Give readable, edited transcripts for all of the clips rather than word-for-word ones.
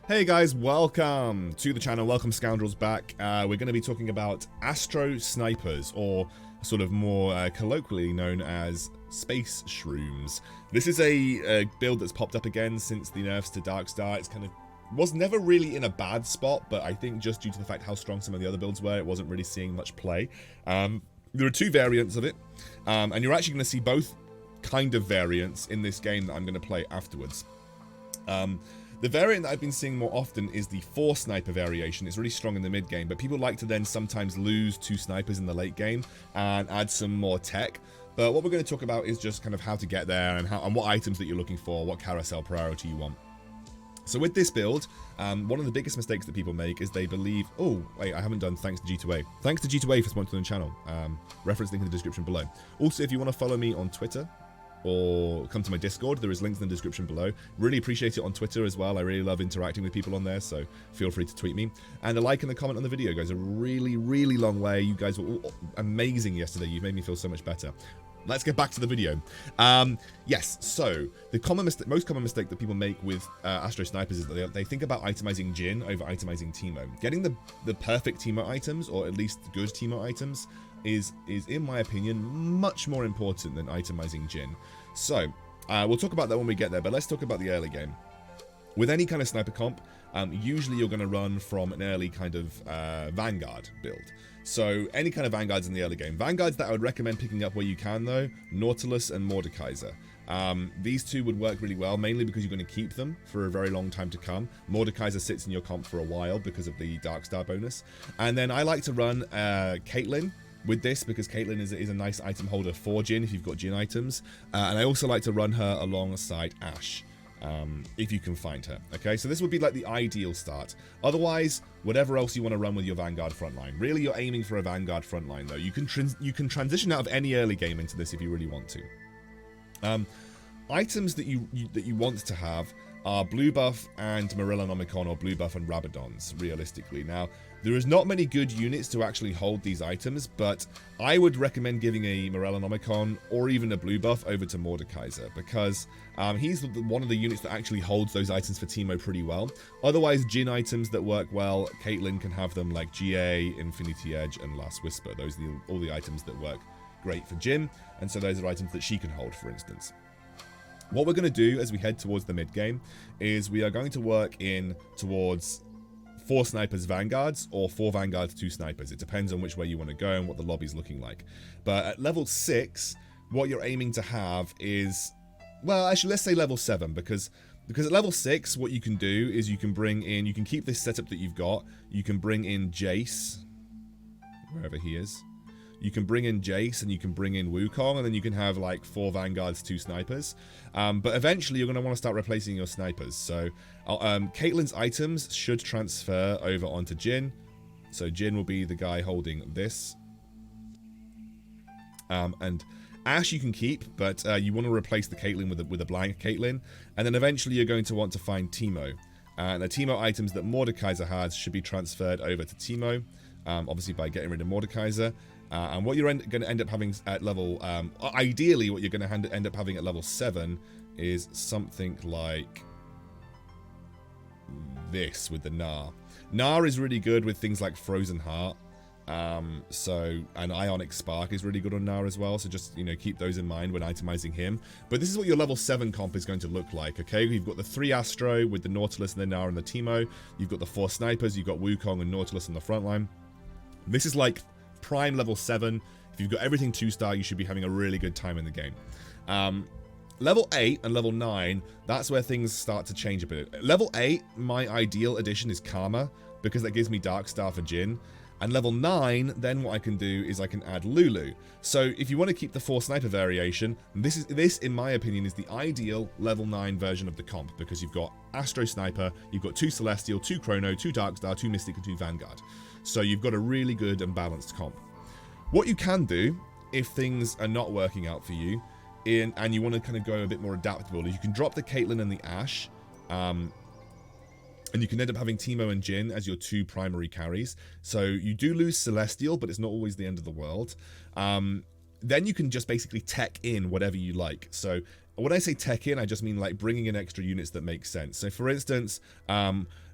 Hey guys, welcome to the channel, welcome Scoundrels back. We're going to be talking about Astro Snipers, or sort of more colloquially known as Space Shrooms. This is a build that's popped up again since the nerfs to Darkstar. It's kind of was never really in a bad spot, but I think just due to the fact how strong some of the other builds were, it wasn't really seeing much play. There are two variants of it, and you're actually going to see both kind of variants in this game that I'm going to play afterwards. The variant that I've been seeing more often is the 4 sniper variation. It's really strong in the mid game, but people like to then sometimes lose 2 snipers in the late game and add some more tech. But what we're going to talk about is just kind of how to get there and what items that you're looking for, what carousel priority you want. So with this build, one of the biggest mistakes that people make is they believe, oh, wait, I haven't done thanks to G2A. Thanks to G2A for sponsoring the channel. Reference link in the description below. Also, if you want to follow me on Twitter, or come to my Discord, there is links in the description below. Really appreciate it on Twitter as well. I really love interacting with people on there, so feel free to tweet me. And a like and a comment on the video goes a really, really long way. You guys were all amazing yesterday. You've made me feel so much better. Let's get back to the video. Yes, so the most common mistake that people make with Astro Snipers is that they think about itemizing Jin over itemizing Teemo. Getting the perfect Teemo items, or at least good Teemo items, is in my opinion much more important than itemizing Jin. So we'll talk about that when we get there, but let's talk about the early game. With any kind of sniper comp, usually you're going to run from an early kind of Vanguard build. So any kind of Vanguards in the early game. Vanguards that I would recommend picking up where you can though, Nautilus and Mordekaiser. These two would work really well, mainly because you're going to keep them for a very long time to come. Mordekaiser sits in your comp for a while because of the Darkstar bonus. And then I like to run Caitlyn with this, because Caitlyn is a nice item holder for Jin if you've got Jin items. And I also like to run her alongside Ashe, if you can find her. Okay, so this would be like the ideal start. Otherwise, whatever else you want to run with your Vanguard frontline. Really, you're aiming for a Vanguard frontline though. You can transition out of any early game into this if you really want to. Items that you want to have are blue buff and Morellonomicon, or blue buff and Rabadons, realistically. Now, there is not many good units to actually hold these items, but I would recommend giving a Morellonomicon or even a blue buff over to Mordekaiser, because he's one of the units that actually holds those items for Teemo pretty well. Otherwise, Jin items that work well, Caitlyn can have them, like GA, Infinity Edge, and Last Whisper. Those are all the items that work great for Jin, and so those are items that she can hold, for instance. What we're going to do as we head towards the mid game is we are going to work in towards 4 snipers Vanguards, or 4 Vanguards 2 snipers. It depends on which way you want to go and what the lobby's looking like. But at level 6, what you're aiming to have is, well, actually let's say level 7, because at level 6 what you can do is you can bring in, you can keep this setup that you've got, you can bring in Jace, wherever he is. You can bring in Jace and you can bring in Wukong, and then you can have like 4 Vanguards, 2 snipers. But eventually you're going to want to start replacing your snipers. So Caitlyn's items should transfer over onto Jin. So Jin will be the guy holding this. And Ashe you can keep, but you want to replace the Caitlyn with a blank Caitlyn. And then eventually you're going to want to find Teemo. And the Teemo items that Mordekaiser has should be transferred over to Teemo. Obviously by getting rid of Mordekaiser. And what you're going to end up having at level, ideally what you're going to end up having at level 7 is something like this with the Gnar. Gnar is really good with things like Frozen Heart. And Ionic Spark is really good on Gnar as well, so just, keep those in mind when itemizing him. But this is what your level 7 comp is going to look like, okay? You've got the 3 Astro with the Nautilus and the Gnar and the Teemo. You've got the 4 snipers, you've got Wukong and Nautilus on the front line. This is like prime level 7. If you've got everything 2-star, you should be having a really good time in the game. Level 8 and level 9, that's where things start to change a bit. Level 8, my ideal addition is Karma, because that gives me Darkstar for Jin. And level 9, then what I can do is I can add Lulu. So if you want to keep the 4 sniper variation, this in my opinion is the ideal level 9 version of the comp, because you've got Astro Sniper, you've got 2 Celestial, 2 Chrono, 2 Darkstar, 2 Mystic, and 2 Vanguard. So you've got a really good and balanced comp. What you can do, if things are not working out for you, and you want to kind of go a bit more adaptable, is you can drop the Caitlyn and the Ashe, and you can end up having Teemo and Jin as your 2 primary carries. So you do lose Celestial, but it's not always the end of the world. Then you can just basically tech in whatever you like. So when I say tech in, I just mean like bringing in extra units that make sense. So for instance,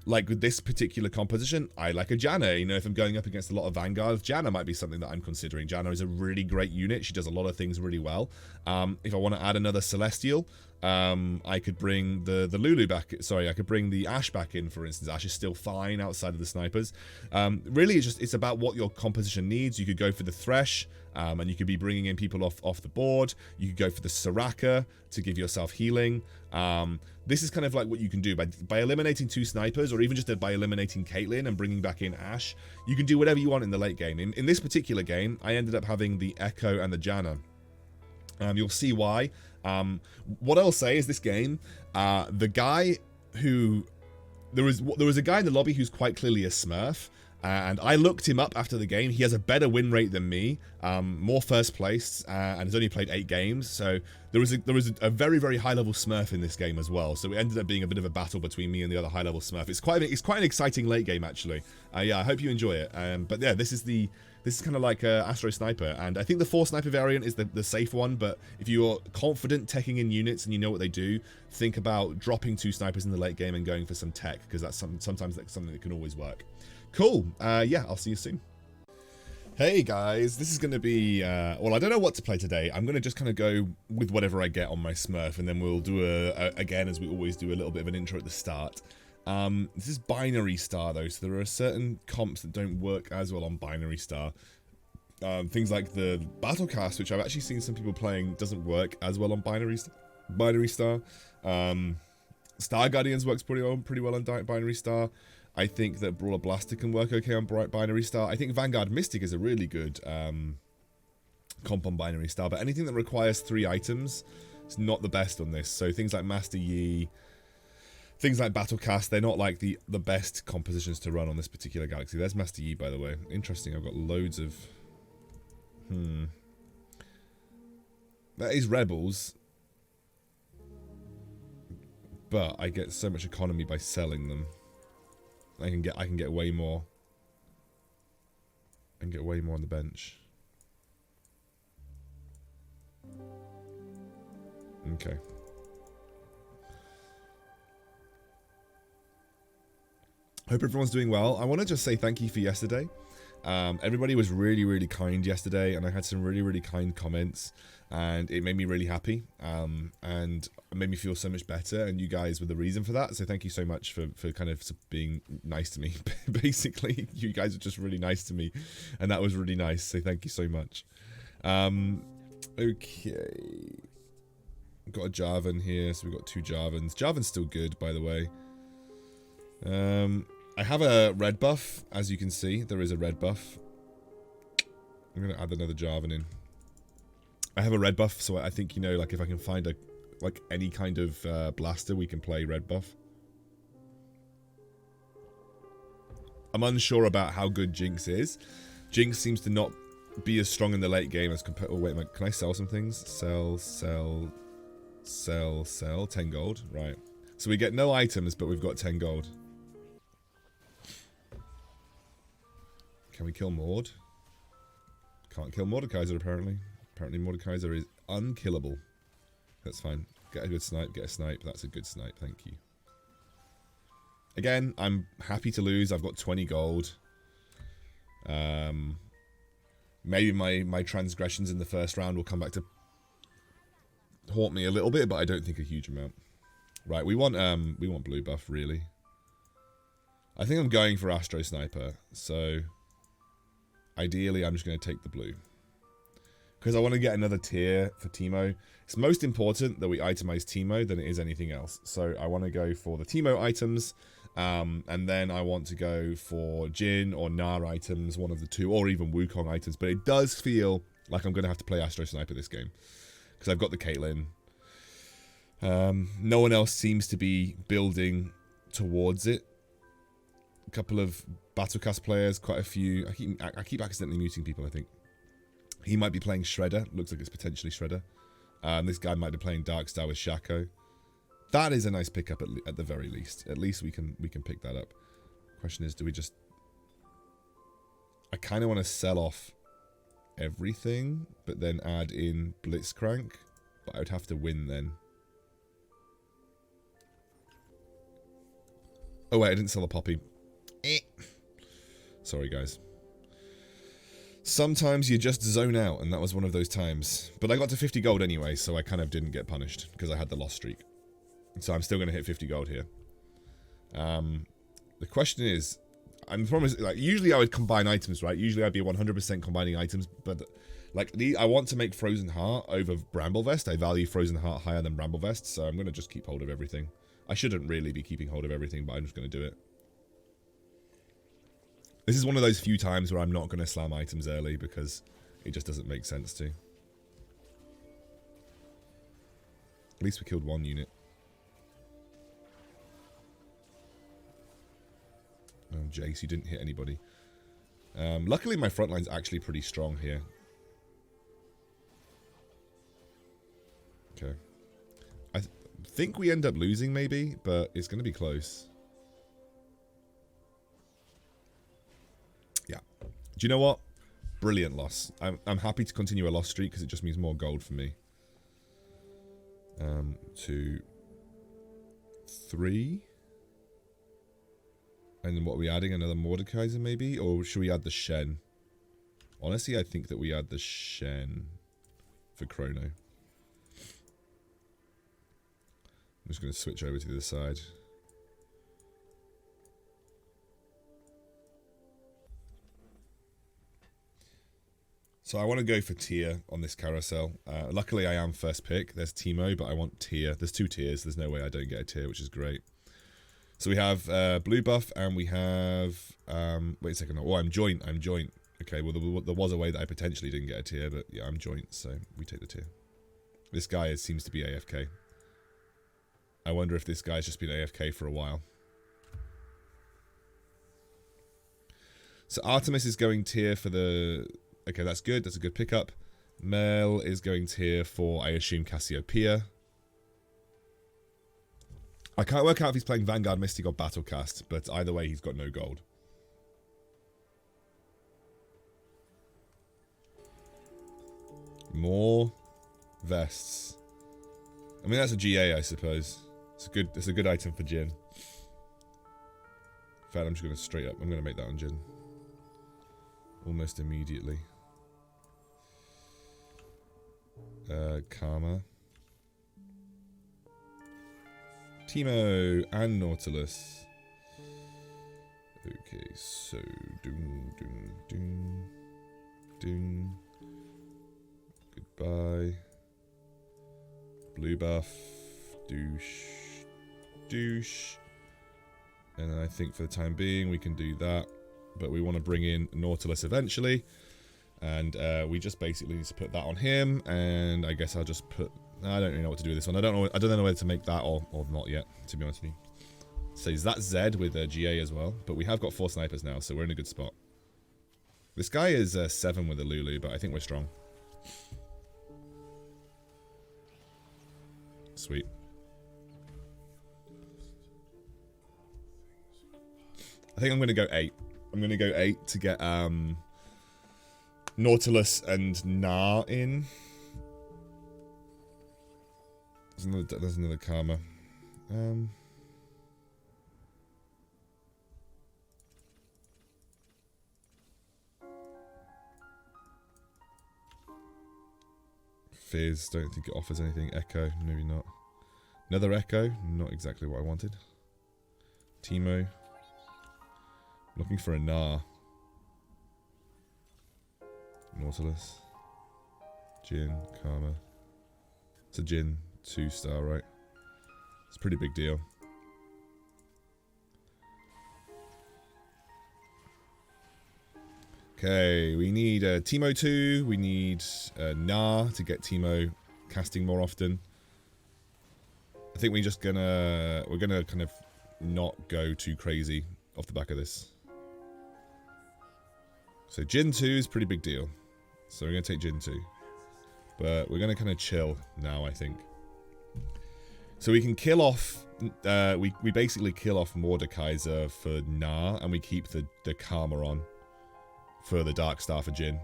like with this particular composition, I like a Janna. You know, if I'm going up against a lot of Vanguards, Janna might be something that I'm considering. Janna is a really great unit. She does a lot of things really well. If I want to add another Celestial, I could bring the Lulu back. Sorry, I could bring the Ashe back in, for instance. Ashe is still fine outside of the snipers. Really, it's about what your composition needs. You could go for the Thresh, and you could be bringing in people off the board. You could go for the Soraka to give yourself healing. This is kind of like what you can do by eliminating 2 snipers, or even just by eliminating Caitlyn and bringing back in Ashe. You can do whatever you want in the late game. In this particular game, I ended up having the Echo and the Janna. You'll see why. What I'll say is this game, the guy who... There was a guy in the lobby who's quite clearly a Smurf, and I looked him up after the game. He has a better win rate than me, more first place, and has only played 8 games. So there was a very, very high level Smurf in this game as well. So it ended up being a bit of a battle between me and the other high level Smurf. It's quite an exciting late game actually. Yeah, I hope you enjoy it. But yeah, this is kind of like Astro Sniper, and I think the 4 sniper variant is the safe one, but if you're confident teching in units and you know what they do, think about dropping 2 snipers in the late game and going for some tech, because that's sometimes that's something that can always work. Cool. Yeah, I'll see you soon. Hey guys, this is going to be, well, I don't know what to play today. I'm going to just kind of go with whatever I get on my Smurf, and then we'll do again, as we always do, a little bit of an intro at the start. This is Binary Star though, so there are certain comps that don't work as well on Binary Star. Things like the Battlecast, which I've actually seen some people playing, doesn't work as well on Binary Star. Star Guardians works pretty well on Binary Star. I think that Brawler Blaster can work okay on Binary Star. I think Vanguard Mystic is a really good comp on Binary Star, but anything that requires 3 items is not the best on this. So things like Master Yi, things like Battlecast, they're not like the best compositions to run on this particular galaxy. There's Master Yi, by the way. Interesting, I've got loads of... That is Rebels. But I get so much economy by selling them. I can get way more. I can get way more on the bench. Okay. Hope everyone's doing well. I want to just say thank you for yesterday. Everybody was really, really kind yesterday, and I had some really, really kind comments, and it made me really happy, and it made me feel so much better, and you guys were the reason for that, so thank you so much for kind of being nice to me. Basically, you guys were just really nice to me, and that was really nice, so thank you so much. Okay. Got a Jarvan here, so we've got 2 Jarvans. Jarvan's still good, by the way. I have a red buff, as you can see. There is a red buff. I'm going to add another Jarvan in. I have a red buff, so I think, you know, like if I can find any kind of blaster, we can play red buff. I'm unsure about how good Jinx is. Jinx seems to not be as strong in the late game as compared... Oh, wait a minute. Can I sell some things? Sell. 10 gold. Right. So we get no items, but we've got 10 gold. Can we kill Maud? Can't kill Mordekaiser, apparently. Apparently Mordekaiser is unkillable. That's fine. Get a good snipe, get a snipe. That's a good snipe, thank you. Again, I'm happy to lose. I've got 20 gold. Maybe my transgressions in the first round will come back to haunt me a little bit, but I don't think a huge amount. Right, we want blue buff, really. I think I'm going for Astro Sniper, so... Ideally, I'm just going to take the blue. Because I want to get another tier for Teemo. It's most important that we itemize Teemo than it is anything else. So I want to go for the Teemo items. And then I want to go for Jhin or Gnar items, one of the 2. Or even Wukong items. But it does feel like I'm going to have to play Astro Sniper this game. Because I've got the Caitlyn. No one else seems to be building towards it. A couple of Battlecast players, quite a few. I keep accidentally muting people, I think. He might be playing Shredder. Looks like it's potentially Shredder. This guy might be playing Darkstar with Shaco. That is a nice pickup at the very least. At least we can pick that up. Question is, do we just... I kind of want to sell off everything, but then add in Blitzcrank. But I would have to win then. Oh wait, I didn't sell a poppy. Sorry guys. Sometimes you just zone out, and that was one of those times. But I got to 50 gold anyway, so I kind of didn't get punished because I had the lost streak. So I'm still going to hit 50 gold here. The question is, and the problem is, like, usually I would combine items, right? Usually I'd be 100% combining items, but like I want to make Frozen Heart over Bramble Vest. I value Frozen Heart higher than Bramble Vest, so I'm going to just keep hold of everything. I shouldn't really be keeping hold of everything, but I'm just going to do it. This is one of those few times where I'm not going to slam items early because it just doesn't make sense to. At least we killed one unit. Oh, Jace, you didn't hit anybody. Luckily, my front line's actually pretty strong here. Okay. I think we end up losing, maybe, but it's going to be close. Yeah. Do you know what? Brilliant loss. I'm happy to continue a loss streak because it just means more gold for me. 2, 3. And then what are we adding? Another Mordekaiser maybe? Or should we add the Shen? Honestly, I think that we add the Shen for Chrono. I'm just going to switch over to the other side. So I want to go for tier on this carousel. Luckily, I am first pick. There's Teemo, but I want tier. There's 2 tiers. There's no way I don't get a tier, which is great. So we have blue buff, and we have... wait a second. Oh, I'm joint. I'm joint. Okay, well, there was a way that I potentially didn't get a tier, but yeah, I'm joint, so we take the tier. This guy seems to be AFK. I wonder if this guy's just been AFK for a while. So Artemis is going tier for the... Okay, that's good. That's a good pickup. Mel is going tier for, I assume, Cassiopeia. I can't work out if he's playing Vanguard, Mystic, or Battlecast, but either way, he's got no gold. More vests. I mean, that's a GA, I suppose. It's a good item for Jin. In fact, I'm just going to straight up. I'm going to make that on Jin. Almost immediately. Karma. Teemo and Nautilus. Okay, so doom, doom, doom, doom. Goodbye. Blue buff. Douche. Douche. And then I think for the time being we can do that. But we want to bring in Nautilus eventually. And we just basically need to put that on him. And I guess I'll just put... I don't really know what to do with this one. I don't know whether to make that or not yet, to be honest with you. So that's Zed with GA as well. But we have got 4 snipers now, so we're in a good spot. This guy is 7 with a Lulu, but I think we're strong. Sweet. I think I'm going to go 8. I'm going to go 8 to get Nautilus and Gnar in. There's another Karma. Fizz, don't think it offers anything. Echo, maybe not. Another Echo, not exactly what I wanted. Teemo. Looking for a Gnar. Nautilus. Jin, Karma. It's a Jin 2-star, right? It's a pretty big deal. Okay, we need Teemo 2. We need Gnar to get Teemo casting more often. I think we're gonna kind of not go too crazy off the back of this. So Jin 2 is a pretty big deal. So we're gonna take Jin 2. But we're gonna kind of chill now, I think. So we can kill off we basically kill off Mordekaiser for Gnar, and we keep the Karma on for the Dark Star for Jin.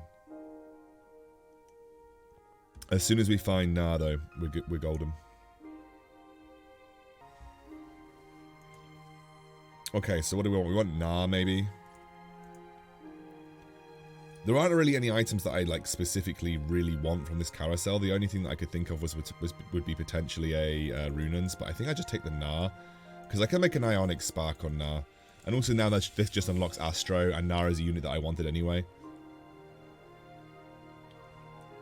As soon as we find Gnar, though, we're golden. Okay, so what do we want? We want Nah, maybe. There aren't really any items that I like specifically really want from this carousel. The only thing that I could think of would be potentially a Runans, but I think I just take the Nah, because I can make an Ionic Spark on Nah, and also now that this just unlocks Astro, and Nah is a unit that I wanted anyway.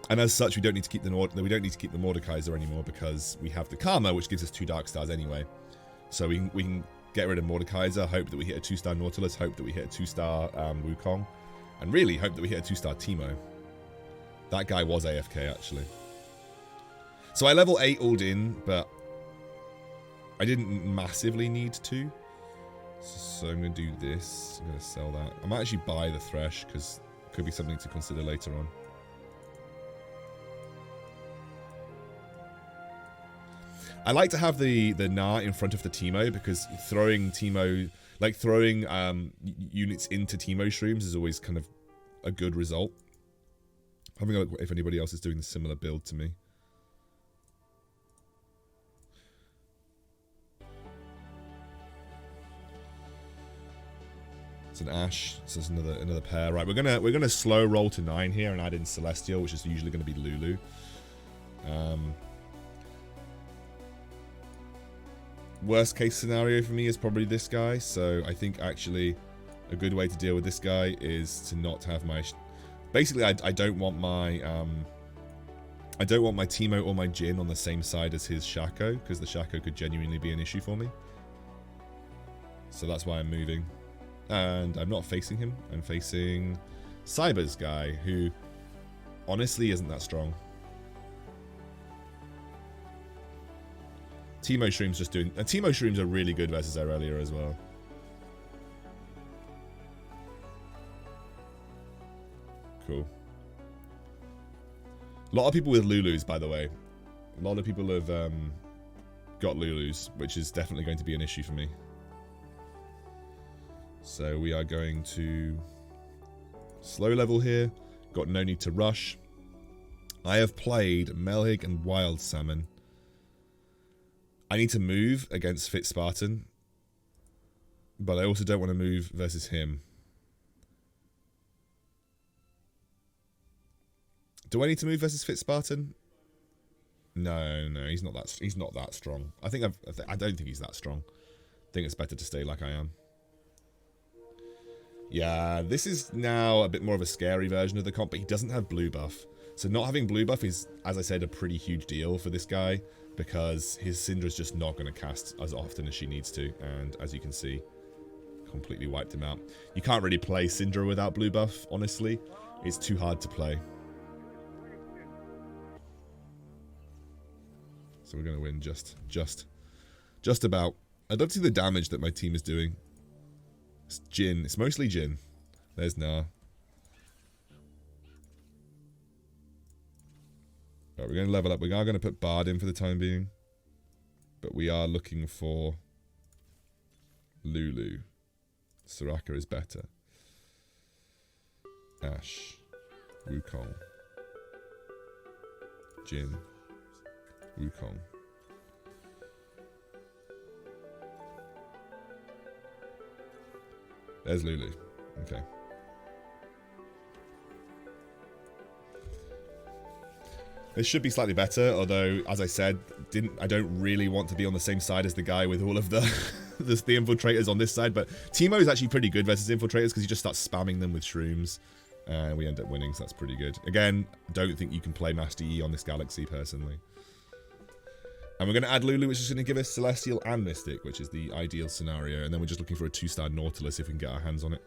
And as such, we don't need to keep the Mordekaiser anymore because we have the Karma, which gives us 2 Dark Stars anyway. So we can get rid of Mordekaiser, hope that we hit a 2-star Nautilus, hope that we hit a 2-star Wukong. And really hope that we hit a 2-star Teemo. That guy was AFK, actually. So I level 8 alled in, but I didn't massively need to. So I'm going to do this. I'm going to sell that. I might actually buy the Thresh, because it could be something to consider later on. I like to have the Nah in front of the Teemo, because throwing Teemo... Like, throwing units into Teemo Shrooms is always kind of a good result. Having a look if anybody else is doing a similar build to me. It's an Ash, so it's another pair. Right, we're gonna slow roll to 9 here and add in Celestial, which is usually gonna be Lulu. Worst case scenario for me is probably this guy, so I think actually a good way to deal with this guy is to not have my... Basically, I don't want my Teemo or my Jhin on the same side as his Shaco, because the Shaco could genuinely be an issue for me. So that's why I'm moving. And I'm not facing him, I'm facing Cyber's guy, who honestly isn't that strong. Teemo Shrooms just doing... Teemo Shrooms are really good versus Aurelia as well. Cool. A lot of people with Lulus, by the way. A lot of people have got Lulus, which is definitely going to be an issue for me. So we are going to slow level here. Got no need to rush. I have played Melhig and Wild Salmon. I need to move against Fit Spartan, but I also don't want to move versus him. Do I need to move versus Fit Spartan? No, he's not that strong. I don't think he's that strong. I think it's better to stay like I am. Yeah, this is now a bit more of a scary version of the comp, but he doesn't have blue buff. So not having blue buff is, as I said, a pretty huge deal for this guy, because his Syndra's just not going to cast as often as she needs to, and as you can see, completely wiped him out. You can't really play Syndra without blue buff, honestly. It's too hard to play. So we're going to win just about. I'd love to see the damage that my team is doing. It's Jhin. It's mostly Jhin. There's Nah. Right, we're going to level up. We are going to put Bard in for the time being. But we are looking for Lulu. Soraka is better. Ashe. Wukong. Jhin. Wukong. There's Lulu. Okay. This should be slightly better, although, as I said, I don't really want to be on the same side as the guy with all of the the infiltrators on this side, but Teemo is actually pretty good versus infiltrators because he just starts spamming them with shrooms, and we end up winning, so that's pretty good. Again, don't think you can play Master Yi on this galaxy, personally. And we're going to add Lulu, which is going to give us Celestial and Mystic, which is the ideal scenario, and then we're just looking for a 2-star Nautilus if we can get our hands on it.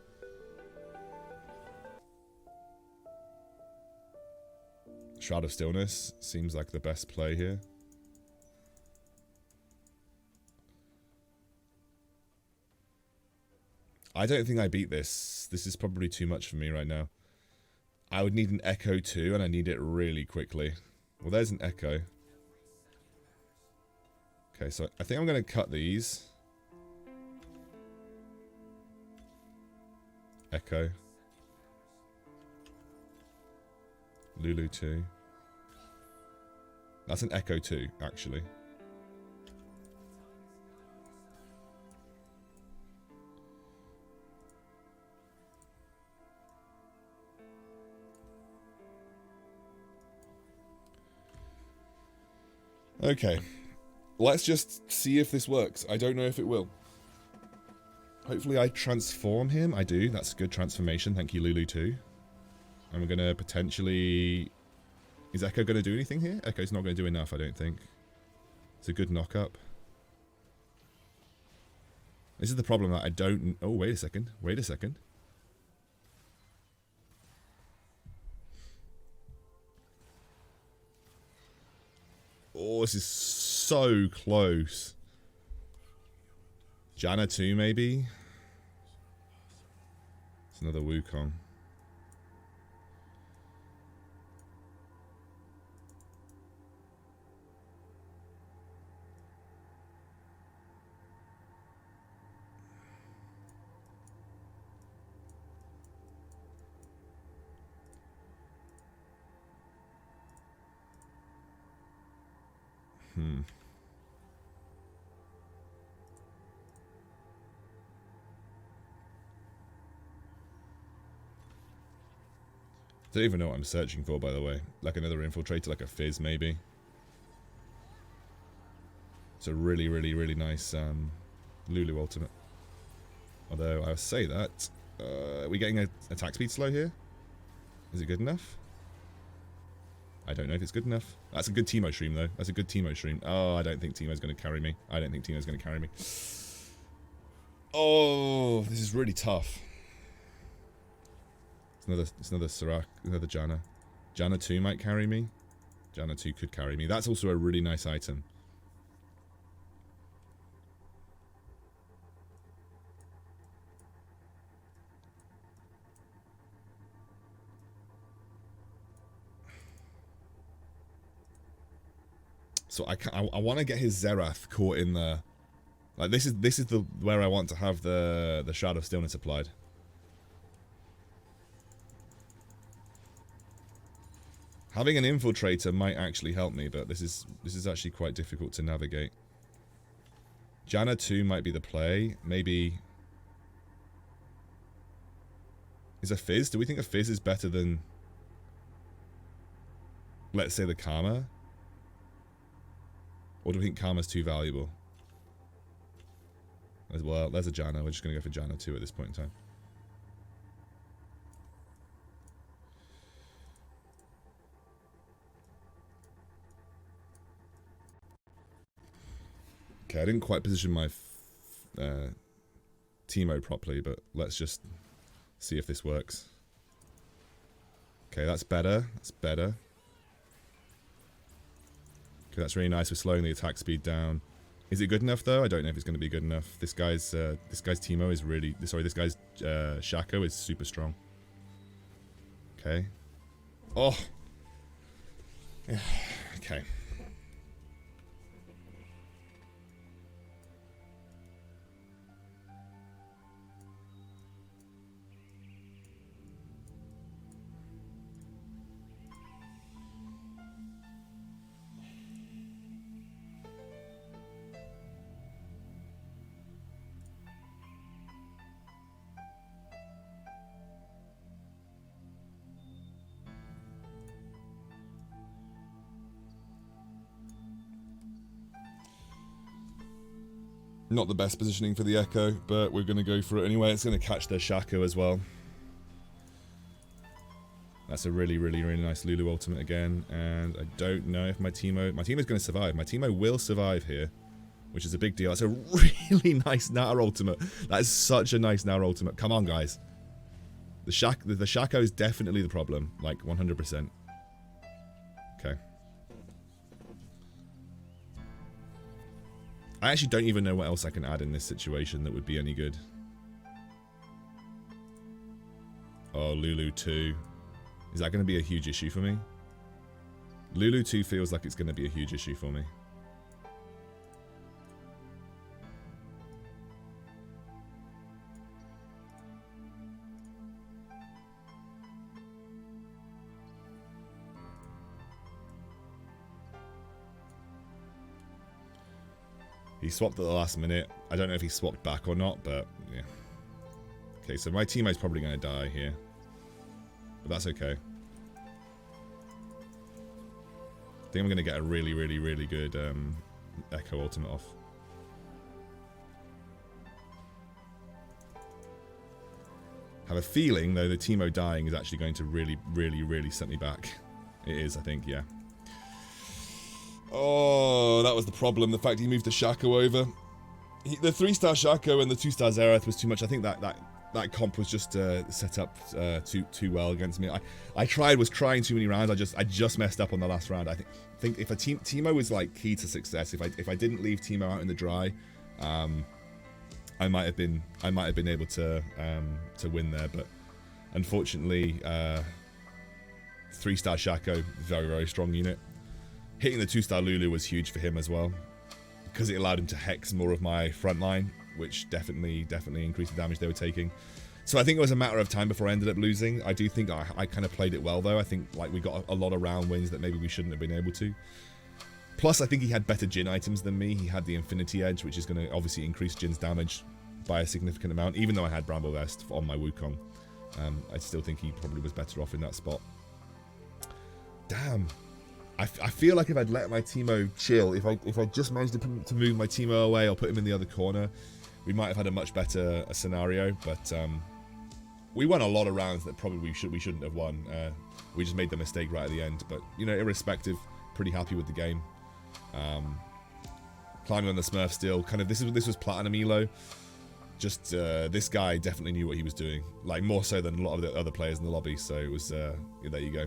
Shroud of Stillness seems like the best play here. I don't think I beat this. This is probably too much for me right now. I would need an Echo too, and I need it really quickly. Well, there's an Echo. Okay, so I think I'm going to cut these. Echo. Lulu 2. That's an Echo 2, actually. Okay. Let's just see if this works. I don't know if it will. Hopefully I transform him. I do. That's a good transformation. Thank you, Lulu, too. And we're going to potentially... Is Echo going to do anything here? Echo's not going to do enough, I don't think. It's a good knock-up. This is the problem that I don't... Oh, wait a second. Wait a second. Oh, this is so close. Janna 2, maybe? It's another Wukong. I don't even know what I'm searching for, by the way. Like another infiltrator, like a Fizz, maybe. It's a really, really, really nice Lulu ultimate. Although, I'll say that. Are we getting a attack speed slow here? Is it good enough? I don't know if it's good enough. That's a good Teemo stream, though. That's a good Teemo stream. Oh, I don't think Teemo's going to carry me. I don't think Teemo's going to carry me. Oh, this is really tough. It's another Serac, another Janna. Janna 2 might carry me. Janna 2 could carry me. That's also a really nice item. So I want to get his Zerath caught in the... Like this is the where I want to have the Shroud of Stillness applied. Having an infiltrator might actually help me, but this is actually quite difficult to navigate. Janna 2 might be the play. Maybe... Is a Fizz? Do we think a Fizz is better than... Let's say the Karma? Or do we think Karma's too valuable? Well, there's a Janna. We're just going to go for Janna 2 at this point in time. Okay, I didn't quite position my Teemo properly, but let's just see if this works. Okay, that's better. That's better. Okay, that's really nice. We're slowing the attack speed down. Is it good enough though? I don't know if it's going to be good enough. This guy's Teemo is really... Sorry, this guy's Shaco is super strong. Okay. Oh! Okay. Not the best positioning for the Echo, but we're going to go for it anyway. It's going to catch their Shaco as well. That's a really, really, really nice Lulu ultimate again. And I don't know if my Teemo... My Teemo's going to survive. My Teemo will survive here, which is a big deal. That's a really nice Natter ultimate. That is such a nice Natter ultimate. Come on, guys. The Shaco is definitely the problem. Like, 100%. Okay. I actually don't even know what else I can add in this situation that would be any good. Oh, Lulu 2. Is that going to be a huge issue for me? Lulu 2 feels like it's going to be a huge issue for me. He swapped at the last minute. I don't know if he swapped back or not, but yeah. Okay, so my teammate's probably going to die here. But that's okay. I think I'm going to get a really, really, really good Echo ultimate off. Have a feeling, though, the Teemo dying is actually going to really, really, really set me back. It is, I think, yeah. Oh, that was the problem. The fact he moved the Shaco over. The 3-star Shaco and the 2-star Zerath was too much. I think that comp was just set up too well against me. I was trying too many rounds. I just messed up on the last round. I think if Teemo was like key to success, if I didn't leave Teemo out in the dry, I might have been able to win there. But unfortunately, 3-star Shaco, very, very strong unit. Hitting the 2-star Lulu was huge for him as well, because it allowed him to hex more of my front line, which definitely increased the damage they were taking. So I think it was a matter of time before I ended up losing. I do think I kind of played it well, though. I think like we got a lot of round wins that maybe we shouldn't have been able to. Plus, I think he had better Jhin items than me. He had the Infinity Edge, which is going to obviously increase Jin's damage by a significant amount, even though I had Bramble Vest on my Wukong. I still think he probably was better off in that spot. Damn. I feel like if I'd let my Teemo chill, if I just managed to move my Teemo away or put him in the other corner, we might have had a much better scenario. But we won a lot of rounds that probably we shouldn't have won. We just made the mistake right at the end. But you know, irrespective, pretty happy with the game. Climbing on the Smurf still. Kind of this was Platinum Elo. Just this guy definitely knew what he was doing, like more so than a lot of the other players in the lobby. So it was there you go.